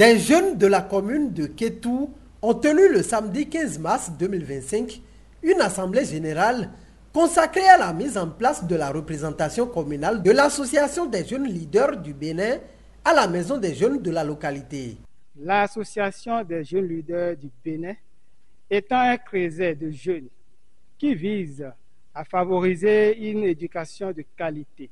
Des jeunes de la commune de Kétou ont tenu le samedi 15 mars 2025 une assemblée générale consacrée à la mise en place de la représentation communale de l'association des jeunes leaders du Bénin à la maison des jeunes de la localité. L'association des jeunes leaders du Bénin étant un creuset de jeunes qui vise à favoriser une éducation de qualité,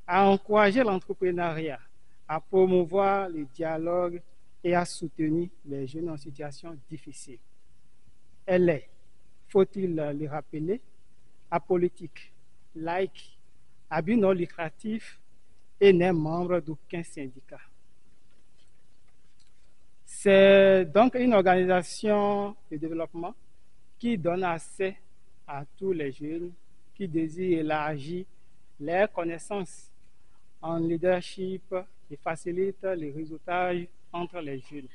à encourager l'entrepreneuriat, à promouvoir le dialogue et à soutenir les jeunes en situation difficile. Elle est, faut-il le rappeler, apolitique, laïque, à but non lucratif et n'est membre d'aucun syndicat. C'est donc une organisation de développement qui donne accès à tous les jeunes qui désirent élargir leurs connaissances en leadership et facilite le réseautage entre les jeunes.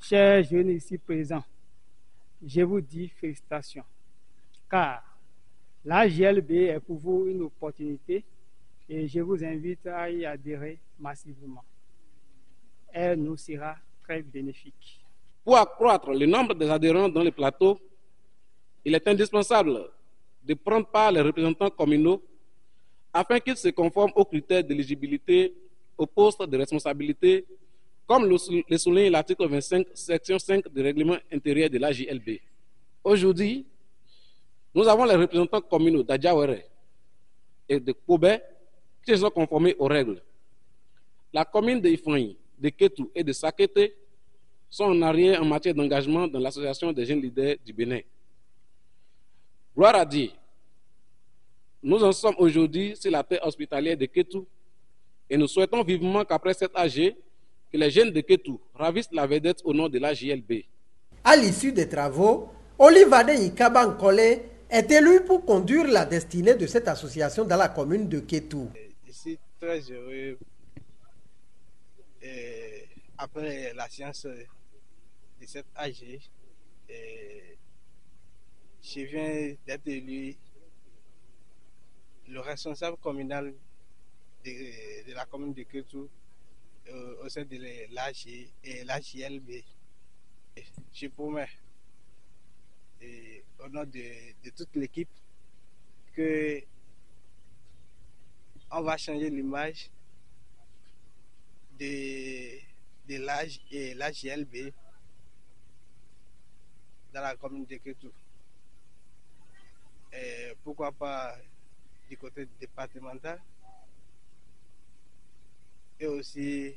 Chers jeunes ici présents, je vous dis félicitations, car la GLB est pour vous une opportunité et je vous invite à y adhérer massivement. Elle nous sera très bénéfique. Pour accroître le nombre des adhérents dans les plateaux, il est indispensable de prendre part les représentants communaux afin qu'ils se conforment aux critères d'éligibilité au poste de responsabilité, comme le souligne l'article 25, section 5 du règlement intérieur de la JLB. Aujourd'hui, nous avons les représentants communaux d'Adjawere et de Kobe qui se sont conformés aux règles. La commune de Ifani, de Kétou et de Sakete sont en arrière en matière d'engagement dans l'association des jeunes leaders du Bénin. Gloire à Dieu, nous en sommes aujourd'hui sur la terre hospitalière de Kétou et nous souhaitons vivement qu'après cet AG, que les jeunes de Kétou ravissent la vedette au nom de la JLB. À l'issue des travaux, Olivade Ikaba Nkole est élu pour conduire la destinée de cette association dans la commune de Kétou. Je suis très heureux après la séance de cette AG. Je viens d'être élu le responsable communal de la commune de Kétou au sein de l'AG et l'AJLB. Je promets au nom de toute l'équipe que on va changer l'image de l'AG et l'AJLB dans la commune de Kétou. Pourquoi pas du côté départemental, et aussi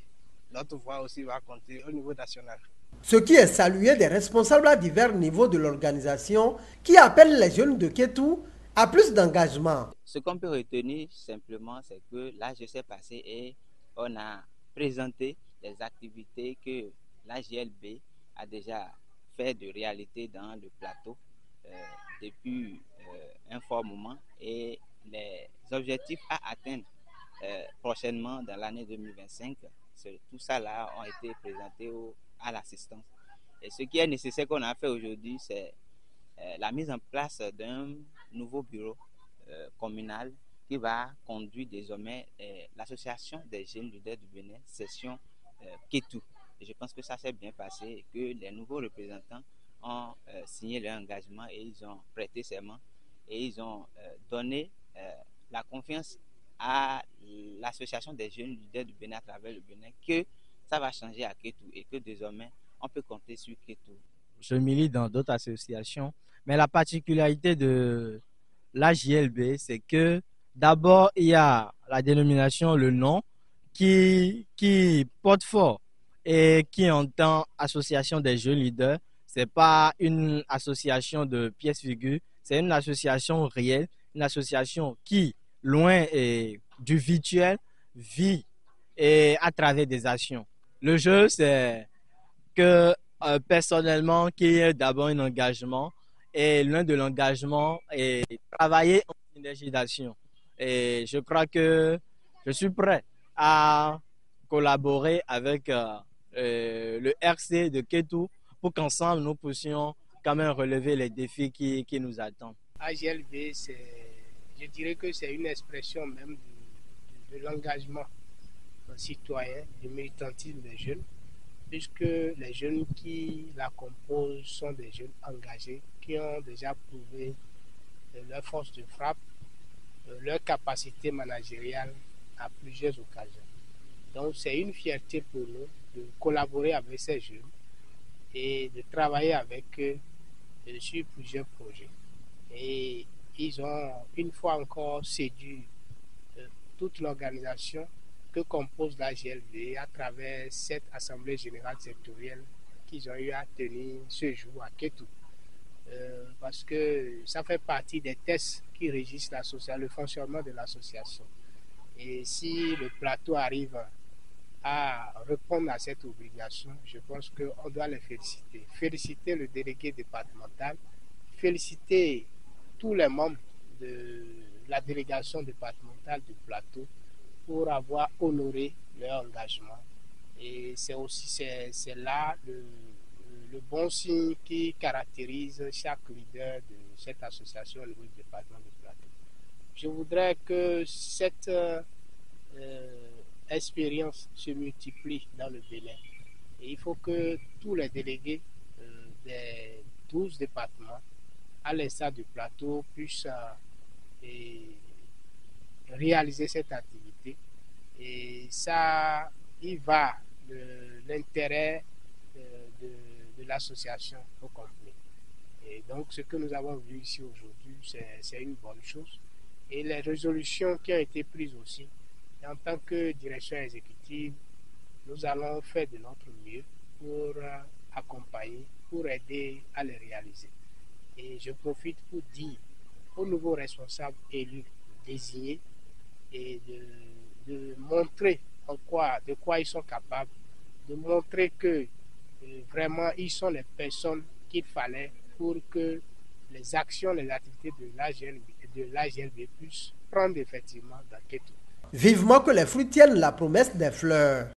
notre voix aussi va compter au niveau national. Ce qui est salué des responsables à divers niveaux de l'organisation qui appellent les jeunes de Kétou à plus d'engagement. Ce qu'on peut retenir simplement, c'est que là, je sais passer et on a présenté les activités que la GLB a déjà fait de réalité dans le plateau depuis un fort moment et les objectifs à atteindre prochainement dans l'année 2025, tout ça là ont été présentés à l'assistance. Et ce qui est nécessaire qu'on a fait aujourd'hui, c'est la mise en place d'un nouveau bureau communal qui va conduire désormais l'association des jeunes leaders du Bénin, session Kétou. Et je pense que ça s'est bien passé et que les nouveaux représentants ont signé leur engagement et ils ont prêté serment et ils ont donné la confiance à l'association des jeunes leaders du Bénin à travers le Bénin que ça va changer à Kétou et que désormais on peut compter sur Kétou. Je milite dans d'autres associations, mais la particularité de la JLB, c'est que d'abord il y a la dénomination, le nom qui porte fort et qui entend association des jeunes leaders. C'est pas une association de pièces figures, c'est une association réelle, une association qui, loin du virtuel, vit et à travers des actions. Le jeu, c'est que personnellement, qu'il y ait d'abord un engagement et l'un de l'engagement est travailler en synergie d'action. Et je crois que je suis prêt à collaborer avec le RC de Kétou pour qu'ensemble nous puissions quand même relever les défis qui nous attendent. AGLB, je dirais que c'est une expression même de l'engagement citoyen, du militantisme des jeunes. puisque les jeunes qui la composent sont des jeunes engagés qui ont déjà prouvé leur force de frappe, leur capacité managériale à plusieurs occasions. Donc c'est une fierté pour nous de collaborer avec ces jeunes et de travailler avec eux sur plusieurs projets. Et ils ont une fois encore séduit toute l'organisation que compose la GLB à travers cette Assemblée générale sectorielle qu'ils ont eu à tenir ce jour à Kétou. Parce que ça fait partie des tests qui régissent le fonctionnement de l'association. Et si le plateau arrive à répondre à cette obligation, je pense qu'on doit les féliciter. Féliciter le délégué départemental, féliciter tous les membres de la délégation départementale du plateau pour avoir honoré leur engagement. Et c'est là le bon signe qui caractérise chaque leader de cette association au niveau du département du plateau. Je voudrais que cette expérience se multiplie dans le Bénin. Et il faut que tous les délégués des 12 départements, à l'instar du plateau, puissent réaliser cette activité. Et ça, il va de l'intérêt de l'association au complet. Et donc, ce que nous avons vu ici aujourd'hui, c'est une bonne chose. Et les résolutions qui ont été prises aussi, en tant que direction exécutive, nous allons faire de notre mieux pour accompagner, pour aider à les réaliser. Et je profite pour dire aux nouveaux responsables élus désignés et de montrer de quoi ils sont capables, de montrer que vraiment ils sont les personnes qu'il fallait pour que les actions, les activités de l'AGLB puissent prendre effectivement dans Kétou. Vivement que les fruits tiennent la promesse des fleurs.